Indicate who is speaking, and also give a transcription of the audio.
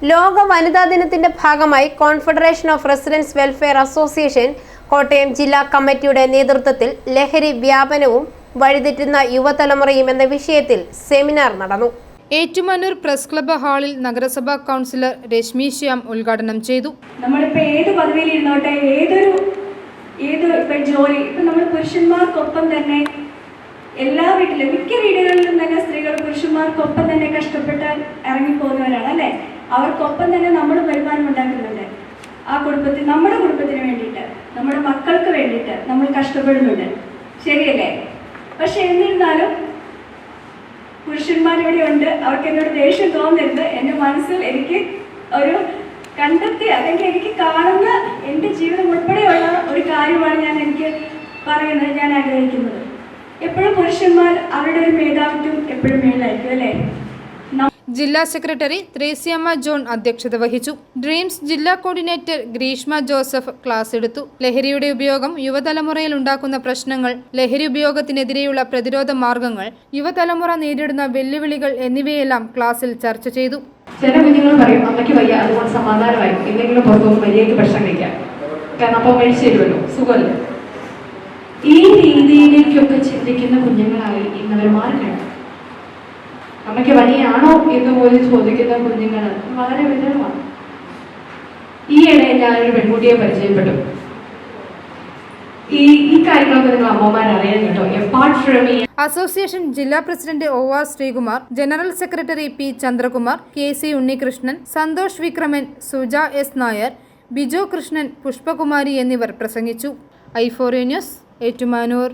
Speaker 1: ലോക വനിതാ ദിനത്തിന്റെ ഭാഗമായി confederation of residence welfare association Kottayam ജില്ലാ കമ്മിറ്റിയുടെ നേതൃത്വത്തിൽ ലഹരി വ്യാപനവും വഴിതെറ്റുന്ന യുവതലമുറയും എന്ന വിഷയത്തിൽ സെമിനാർ നടന്നു.
Speaker 2: ഏറ്റുമാനൂർ പ്രസ് ക്ലബ്ബ് ഹാളിൽ നഗരസഭാ കൗൺസിലർ രശ്മി ശ്യാം ഉദ്ഘാടനം ചെയ്തു.
Speaker 3: നമ്മളിപ്പോൾ ഏത് പദവിയിൽ ഇരുന്നോട്ടെ, ഏത് ജോലി, ഇപ്പം നമ്മൾ പുരുഷന്മാർക്കൊപ്പം തന്നെ എല്ലാ വീട്ടിലും മിക്ക വീടുകളിലും തന്നെ സ്ത്രീകൾ പുരുഷന്മാർക്കൊപ്പം തന്നെ കഷ്ടപ്പെട്ട് ഇറങ്ങിപ്പോകുന്നവരാണ് അല്ലേ. അവർക്കൊപ്പം തന്നെ നമ്മൾ വരുമാനം ഉണ്ടാക്കുന്നുണ്ട്. ആ കുടുംബത്തിൽ, നമ്മുടെ കുടുംബത്തിന് വേണ്ടിയിട്ട്, നമ്മുടെ മക്കൾക്ക് വേണ്ടിയിട്ട് നമ്മൾ കഷ്ടപ്പെടുന്നുണ്ട്, ശരിയല്ലേ? പക്ഷെ എന്നിരുന്നാലും പുരുഷന്മാരിവിടെ ഉണ്ട്. അവർക്ക് എന്നോട് ദേഷ്യം തോന്നരുത്. എൻ്റെ മനസ്സിൽ എനിക്ക് ഒരു കണ്ടെത്തി, അല്ലെങ്കിൽ എനിക്ക് കാണുന്ന എൻ്റെ ജീവിതം ഉൾപ്പെടെയുള്ള ഒരു കാര്യമാണ് എനിക്ക് പറയുന്നത്, ഞാൻ ആഗ്രഹിക്കുന്നത്. എപ്പോഴും പുരുഷന്മാർ അവരുടെ ഒരു മേധാവിത്വം എപ്പോഴും മേലായിരിക്കും അല്ലേ.
Speaker 2: ജില്ലാ സെക്രട്ടറി ത്രേസ്യാമ്മ ജോൺ അധ്യക്ഷത വഹിച്ചു. ഡ്രീംസ് ജില്ലാ കോർഡിനേറ്റർ ഗ്രീഷ്മ ജോസഫ് ക്ലാസ് എടുത്തു. ലഹരിയുടെ ഉപയോഗം യുവതലമുറയിൽ ഉണ്ടാക്കുന്ന പ്രശ്നങ്ങൾ, ലഹരി ഉപയോഗത്തിനെതിരെയുള്ള പ്രതിരോധ മാർഗങ്ങൾ, യുവതലമുറ നേരിടുന്ന വെല്ലുവിളികൾ എന്നിവയെല്ലാം ക്ലാസ്സിൽ ചർച്ച ചെയ്തു.
Speaker 4: ചില കുഞ്ഞുങ്ങൾ പറയും അമ്മയ്ക്ക് വയ്യ, അതുകൊണ്ട് സമാധാനമായി എന്തെങ്കിലും പുറത്തുനിന്ന് മര്യാദയ്ക്ക് ഭക്ഷണം കഴിക്കാം, കാരണം അപ്പോൾ മേടിച്ചു തരുമല്ലോ, സുഖമല്ല. ഈ രീതിയിലേക്കൊക്കെ ചിന്തിക്കുന്ന കുഞ്ഞുങ്ങളായി ഇന്നവർ മാറുകയാണ്. അമ്മയ്ക്ക് വലിയാണോ എന്ന് പോലും ചോദിക്കുന്ന കുഞ്ഞുങ്ങൾ വളരെ വിരളമാണ്. ഈയിടെ ഞാനൊരു പെൺകുട്ടിയെ പരിചയപ്പെട്ടു. ഈ കാര്യങ്ങളൊക്കെ നിങ്ങൾ അമ്മമാരറിയാൻ കേട്ടോ. അപ്പാർട്ട് ഫ്രം
Speaker 2: അസോസിയേഷൻ ജില്ലാ president OR Sreekumar, general secretary P Chandrakumar, KC Unnikrishnan, Santhosh Vikraman, Suja S Nair, Biju Krishnan, Pushpakumari എന്നിവർ പ്രസംഗിച്ചു. i4 news, Ettumanoor.